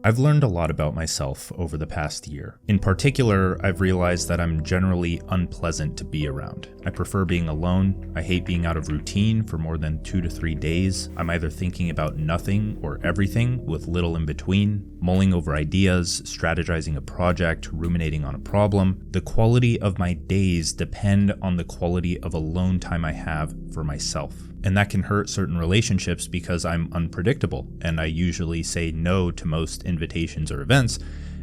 I've learned a lot about myself over the past year. In particular, I've realized that I'm generally unpleasant to be around. I prefer being alone. I hate being out of routine for more than 2 to 3 days. I'm either thinking about nothing or everything with little in between, mulling over ideas, strategizing a project, ruminating on a problem. The quality of my days depend on the quality of alone time I have for myself. And that can hurt certain relationships because I'm unpredictable and I usually say no to most invitations or events.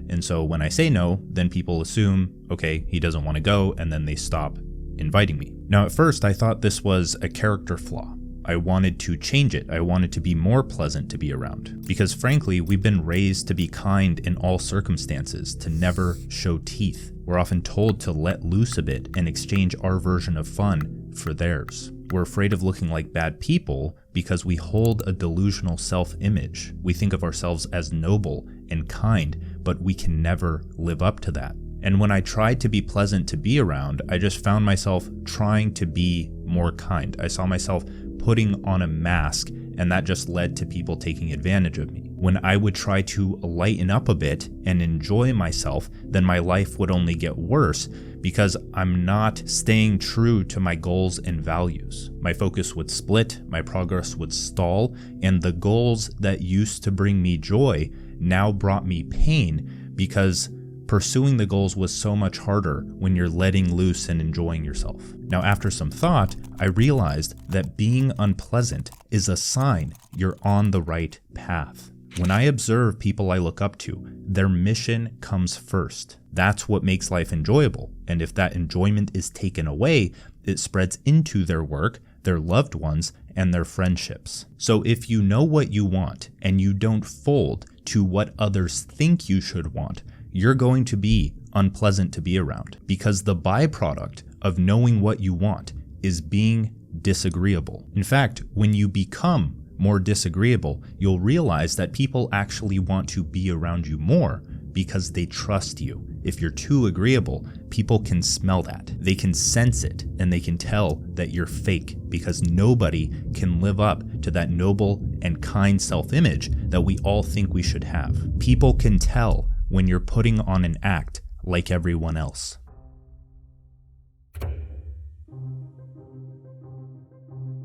And so when I say no, then people assume, okay, he doesn't want to go, and then they stop inviting me. Now, at first, I thought this was a character flaw. I wanted to change it. I wanted to be more pleasant to be around. Because frankly, we've been raised to be kind in all circumstances, to never show teeth. We're often told to let loose a bit and exchange our version of fun for theirs. We're afraid of looking like bad people because we hold a delusional self-image. We think of ourselves as noble and kind, but we can never live up to that. And when I tried to be pleasant to be around, I just found myself trying to be more kind. I saw myself putting on a mask, and that just led to people taking advantage of me. When I would try to lighten up a bit and enjoy myself, then my life would only get worse because I'm not staying true to my goals and values. My focus would split, my progress would stall, and the goals that used to bring me joy now brought me pain because pursuing the goals was so much harder when you're letting loose and enjoying yourself. Now, after some thought, I realized that being unpleasant is a sign you're on the right path. When I observe people I look up to, their mission comes first. That's what makes life enjoyable. And if that enjoyment is taken away, it spreads into their work, their loved ones, and their friendships. So if you know what you want and you don't fold to what others think you should want, you're going to be unpleasant to be around, because the byproduct of knowing what you want is being disagreeable. In fact, when you become more disagreeable, you'll realize that people actually want to be around you more because they trust you. If you're too agreeable, people can smell that. They can sense it, and they can tell that you're fake, because nobody can live up to that noble and kind self-image that we all think we should have. People can tell when you're putting on an act like everyone else.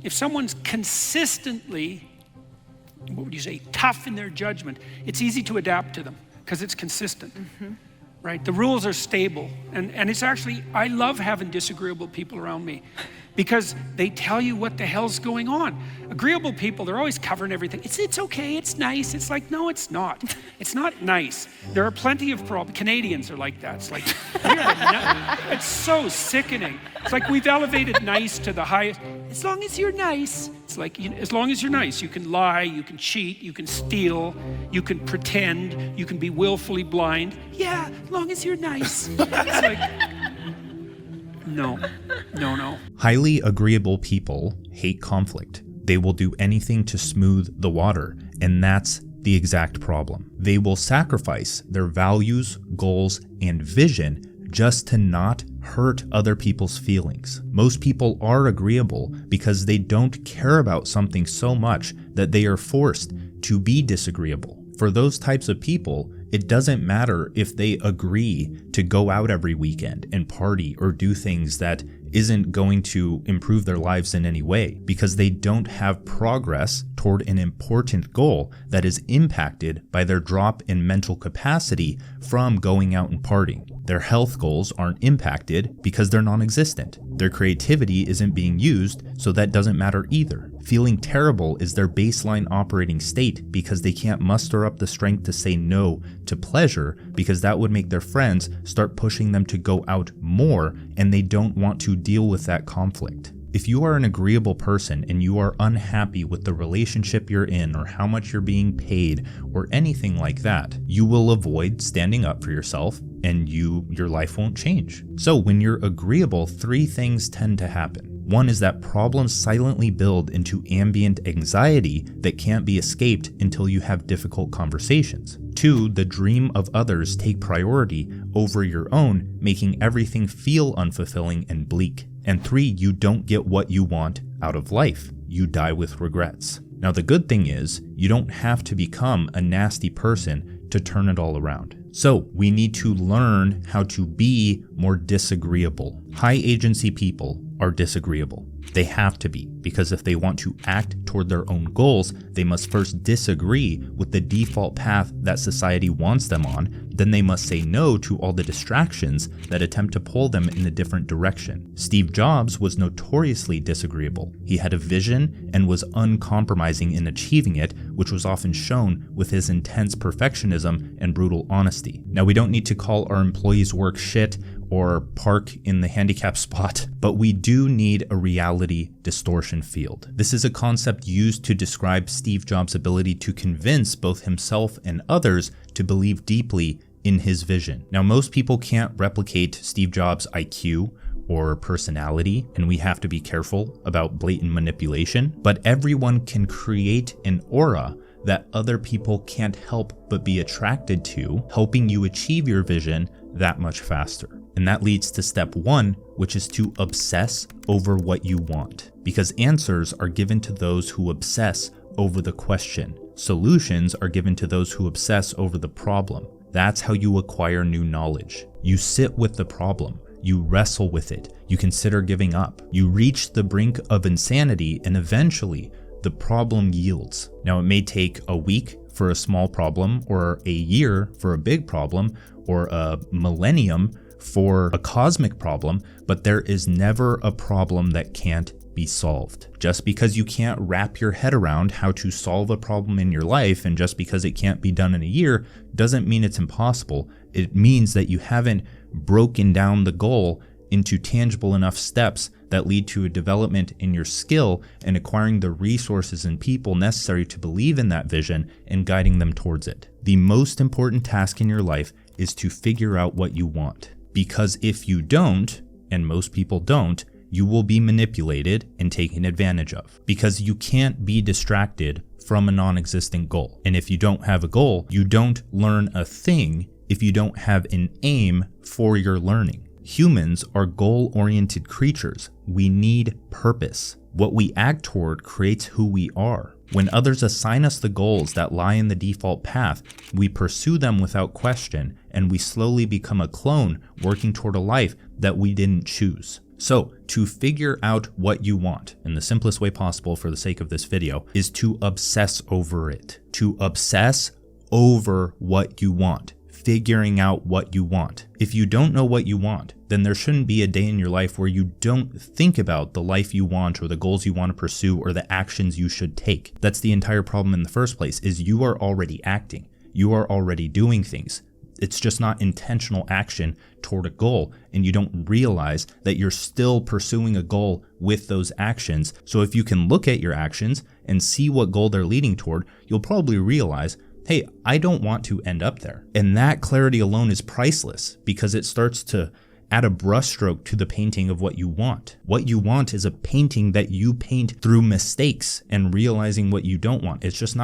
If someone's consistently, what would you say, tough in their judgment, it's easy to adapt to them because it's consistent, right? The rules are stable. And it's actually, I love having disagreeable people around me because they tell you what the hell's going on. Agreeable people, they're always covering everything. It's okay, it's nice. It's like, no, it's not. It's not nice. There are plenty of problems. Canadians are like that. It's like, it's so sickening. It's like we've elevated nice to the highest. As long as you're nice. It's like, as long as you're nice, you can lie, you can cheat, you can steal, you can pretend, you can be willfully blind. Yeah, as long as you're nice. It's like, no. Highly agreeable people hate conflict. They will do anything to smooth the water, and that's the exact problem. They will sacrifice their values, goals, and vision just to not hurt other people's feelings. Most people are agreeable because they don't care about something so much that they are forced to be disagreeable. For those types of people, it doesn't matter if they agree to go out every weekend and party or do things that isn't going to improve their lives in any way, because they don't have progress toward an important goal that is impacted by their drop in mental capacity from going out and partying. Their health goals aren't impacted because they're non-existent. Their creativity isn't being used, so that doesn't matter either. Feeling terrible is their baseline operating state because they can't muster up the strength to say no to pleasure, because that would make their friends start pushing them to go out more, and they don't want to deal with that conflict. If you are an agreeable person and you are unhappy with the relationship you're in or how much you're being paid or anything like that, you will avoid standing up for yourself and your life won't change. So when you're agreeable, 3 things tend to happen. One is that problems silently build into ambient anxiety that can't be escaped until you have difficult conversations. 2, the dream of others take priority over your own, making everything feel unfulfilling and bleak. And 3, you don't get what you want out of life. You die with regrets. Now, the good thing is you don't have to become a nasty person to turn it all around. So we need to learn how to be more disagreeable. High agency people are disagreeable. They have to be, because if they want to act toward their own goals, they must first disagree with the default path that society wants them on. Then they must say no to all the distractions that attempt to pull them in a different direction. Steve Jobs was notoriously disagreeable. He had a vision and was uncompromising in achieving it, which was often shown with his intense perfectionism and brutal honesty. Now, we don't need to call our employees' work shit or park in the handicap spot, but we do need a reality distortion field. This is a concept used to describe Steve Jobs' ability to convince both himself and others to believe deeply in his vision. Now, most people can't replicate Steve Jobs' IQ or personality, and we have to be careful about blatant manipulation, but everyone can create an aura that other people can't help but be attracted to, helping you achieve your vision that much faster. And that leads to step 1, which is to obsess over what you want. Because answers are given to those who obsess over the question. Solutions are given to those who obsess over the problem. That's how you acquire new knowledge. You sit with the problem. You wrestle with it. You consider giving up. You reach the brink of insanity, and eventually the problem yields. Now, it may take a week for a small problem, or a year for a big problem, or a millennium for a cosmic problem, but there is never a problem that can't be solved. Just because you can't wrap your head around how to solve a problem in your life, and just because it can't be done in a year, doesn't mean it's impossible. It means that you haven't broken down the goal into tangible enough steps that lead to a development in your skill and acquiring the resources and people necessary to believe in that vision and guiding them towards it. The most important task in your life is to figure out what you want. Because if you don't, and most people don't, you will be manipulated and taken advantage of. Because you can't be distracted from a non-existent goal. And if you don't have a goal, you don't learn a thing if you don't have an aim for your learning. Humans are goal-oriented creatures. We need purpose. What we act toward creates who we are. When others assign us the goals that lie in the default path, we pursue them without question, and we slowly become a clone working toward a life that we didn't choose. So, to figure out what you want, in the simplest way possible for the sake of this video, is to obsess over it. To obsess over what you want. Figuring out what you want. If you don't know what you want, then there shouldn't be a day in your life where you don't think about the life you want or the goals you want to pursue or the actions you should take. That's the entire problem in the first place, is you are already acting. You are already doing things. It's just not intentional action toward a goal, and you don't realize that you're still pursuing a goal with those actions. So if you can look at your actions and see what goal they're leading toward, you'll probably realize, hey, I don't want to end up there. And that clarity alone is priceless, because it starts to add a brushstroke to the painting of what you want. What you want is a painting that you paint through mistakes and realizing what you don't want. It's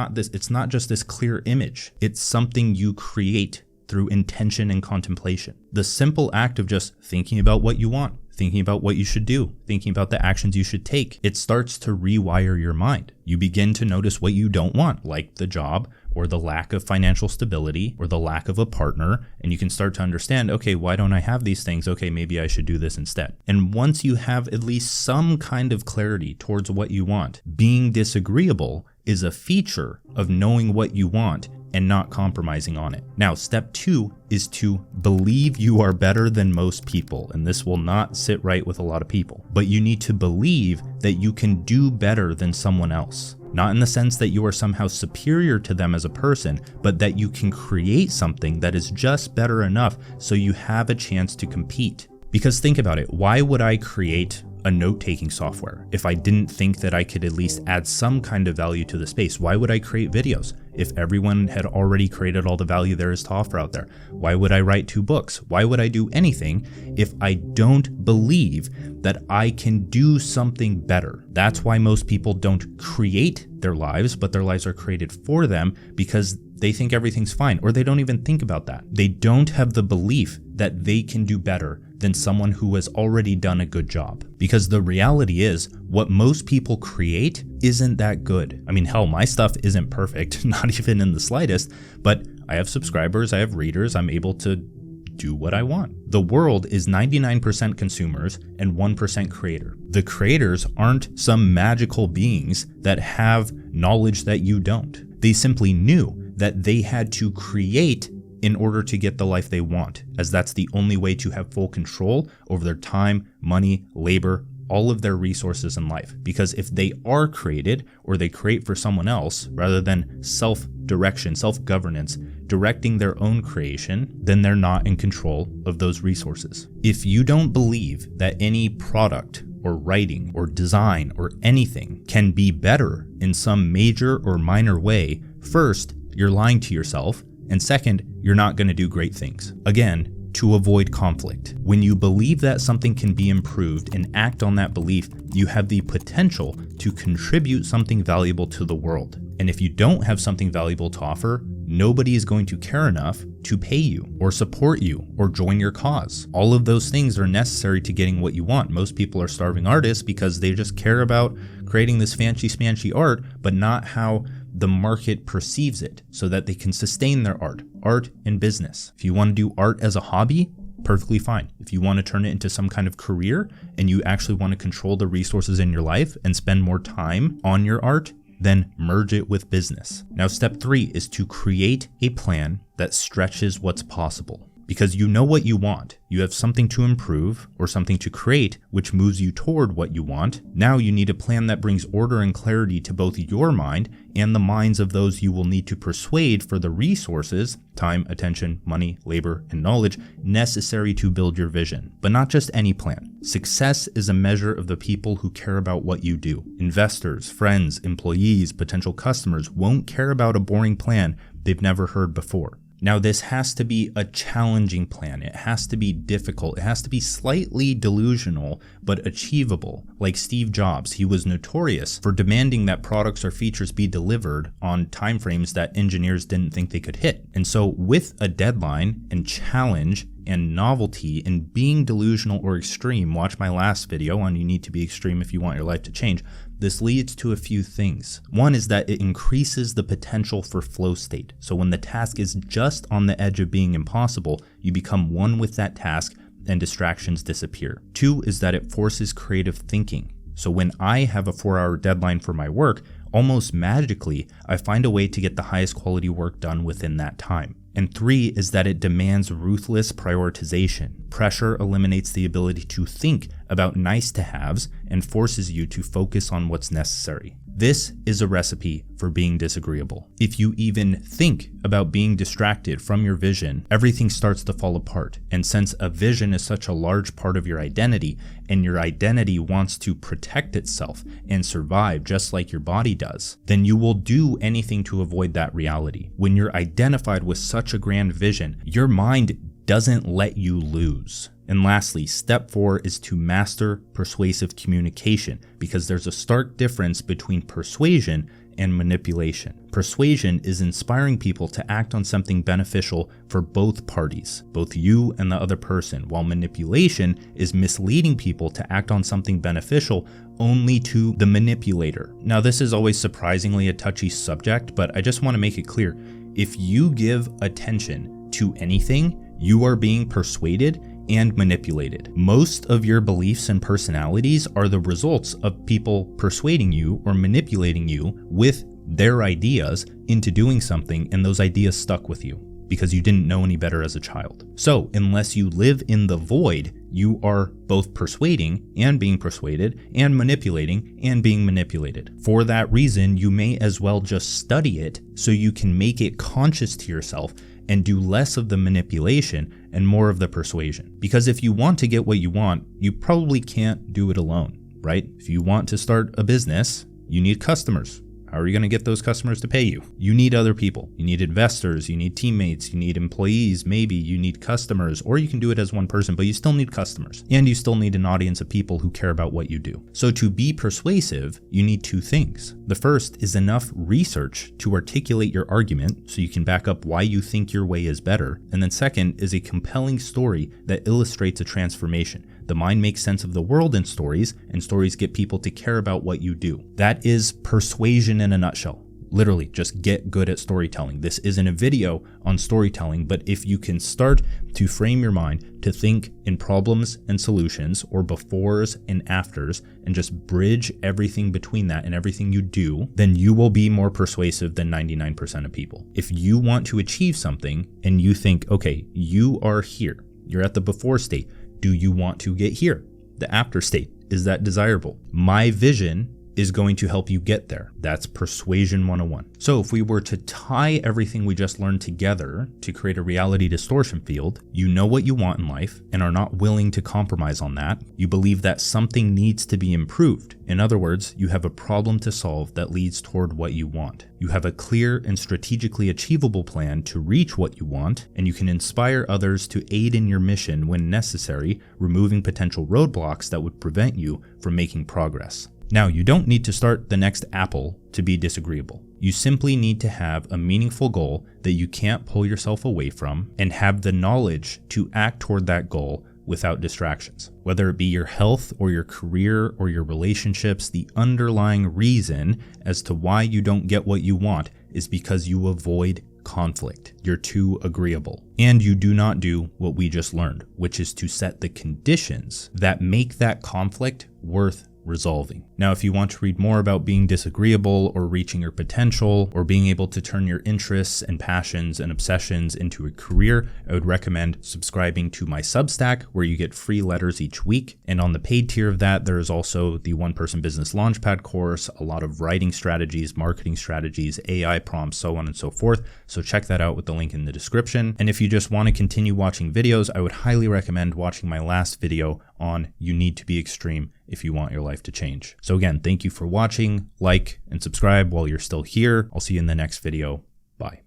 not just this clear image. It's something you create through intention and contemplation. The simple act of just thinking about what you want, thinking about what you should do, thinking about the actions you should take, it starts to rewire your mind. You begin to notice what you don't want, like the job, or the lack of financial stability, or the lack of a partner, and you can start to understand, okay, why don't I have these things? Okay, maybe I should do this instead. And once you have at least some kind of clarity towards what you want, being disagreeable is a feature of knowing what you want and not compromising on it. Now, step 2 is to believe you are better than most people, and this will not sit right with a lot of people, but you need to believe that you can do better than someone else. Not in the sense that you are somehow superior to them as a person, but that you can create something that is just better enough so you have a chance to compete. Because think about it, why would I create a note-taking software if I didn't think that I could at least add some kind of value to the space? Why would I create videos if everyone had already created all the value there is to offer out there? Why would I write 2 books? Why would I do anything if I don't believe that I can do something better? That's why most people don't create their lives, but their lives are created for them, because they think everything's fine, or they don't even think about that. They don't have the belief that they can do better than someone who has already done a good job. Because the reality is, what most people create isn't that good. I mean, hell, my stuff isn't perfect, not even in the slightest, but I have subscribers, I have readers, I'm able to do what I want. The world is 99% consumers and 1% creator. The creators aren't some magical beings that have knowledge that you don't. They simply knew that they had to create in order to get the life they want, as that's the only way to have full control over their time, money, labor, all of their resources in life. Because if they are created, or they create for someone else, rather than self-direction, self-governance, directing their own creation, then they're not in control of those resources. If you don't believe that any product or writing or design or anything can be better in some major or minor way, first, you're lying to yourself, and second, you're not going to do great things. Again, to avoid conflict. When you believe that something can be improved and act on that belief, you have the potential to contribute something valuable to the world. And if you don't have something valuable to offer, nobody is going to care enough to pay you or support you or join your cause. All of those things are necessary to getting what you want. Most people are starving artists because they just care about creating this fancy smancy art, but not how the market perceives it, so that they can sustain their art and business. If you want to do art as a hobby, perfectly fine. If you want to turn it into some kind of career and you actually want to control the resources in your life and spend more time on your art, then merge it with business. Now, step 3 is to create a plan that stretches what's possible. Because you know what you want. You have something to improve or something to create which moves you toward what you want. Now you need a plan that brings order and clarity to both your mind and the minds of those you will need to persuade for the resources, time, attention, money, labor, and knowledge necessary to build your vision. But not just any plan. Success is a measure of the people who care about what you do. Investors, friends, employees, potential customers won't care about a boring plan they've never heard before. Now, this has to be a challenging plan. It has to be difficult. It has to be slightly delusional, but achievable. Like Steve Jobs, he was notorious for demanding that products or features be delivered on timeframes that engineers didn't think they could hit. And so with a deadline and challenge and novelty and being delusional or extreme, watch my last video on you need to be extreme if you want your life to change. This leads to a few things. One is that it increases the potential for flow state. So when the task is just on the edge of being impossible, you become one with that task and distractions disappear. 2 is that it forces creative thinking. So when I have a 4-hour deadline for my work, almost magically, I find a way to get the highest quality work done within that time. And 3 is that it demands ruthless prioritization. Pressure eliminates the ability to think about nice-to-haves and forces you to focus on what's necessary. This is a recipe for being disagreeable. If you even think about being distracted from your vision, everything starts to fall apart. And since a vision is such a large part of your identity, and your identity wants to protect itself and survive just like your body does, then you will do anything to avoid that reality. When you're identified with such a grand vision, your mind doesn't let you lose. And lastly, step 4 is to master persuasive communication, because there's a stark difference between persuasion and manipulation. Persuasion is inspiring people to act on something beneficial for both parties, both you and the other person, while manipulation is misleading people to act on something beneficial only to the manipulator. Now, this is always surprisingly a touchy subject, but I just want to make it clear. If you give attention to anything, you are being persuaded and manipulated. Most of your beliefs and personalities are the results of people persuading you or manipulating you with their ideas into doing something, and those ideas stuck with you because you didn't know any better as a child. So unless you live in the void, you are both persuading and being persuaded and manipulating and being manipulated. For that reason, you may as well just study it so you can make it conscious to yourself and do less of the manipulation and more of the persuasion. Because if you want to get what you want, you probably can't do it alone, right? If you want to start a business, you need customers. How are you going to get those customers to pay you? You need other people. You need investors, you need teammates, you need employees, maybe you need customers, or you can do it as one person, but you still need customers. And you still need an audience of people who care about what you do. So to be persuasive, you need two things. The first is enough research to articulate your argument so you can back up why you think your way is better. And then second is a compelling story that illustrates a transformation. The mind makes sense of the world in stories, and stories get people to care about what you do. That is persuasion in a nutshell. Literally, just get good at storytelling. This isn't a video on storytelling, but if you can start to frame your mind to think in problems and solutions, or befores and afters, and just bridge everything between that and everything you do, then you will be more persuasive than 99% of people. If you want to achieve something and you think, okay, you are here, you're at the before state, do you want to get here? The after state, is that desirable? My vision is going to help you get there. That's persuasion 101. So if we were to tie everything we just learned together to create a reality distortion field, you know what you want in life and are not willing to compromise on that. You believe that something needs to be improved. In other words, you have a problem to solve that leads toward what you want. You have a clear and strategically achievable plan to reach what you want, and you can inspire others to aid in your mission when necessary, removing potential roadblocks that would prevent you from making progress. Now, you don't need to start the next Apple to be disagreeable. You simply need to have a meaningful goal that you can't pull yourself away from and have the knowledge to act toward that goal without distractions. Whether it be your health or your career or your relationships, the underlying reason as to why you don't get what you want is because you avoid conflict. You're too agreeable. And you do not do what we just learned, which is to set the conditions that make that conflict worth resolving. Now, if you want to read more about being disagreeable or reaching your potential or being able to turn your interests and passions and obsessions into a career, I would recommend subscribing to my Substack, where you get free letters each week. And on the paid tier of that, there is also the One-Person Business Launchpad course, a lot of writing strategies, marketing strategies, AI prompts, so on and so forth. So check that out with the link in the description. And if you just want to continue watching videos, I would highly recommend watching my last video on You Need to Be Extreme if you want your life to change. So again, thank you for watching, like and subscribe while you're still here. I'll see you in the next video. Bye.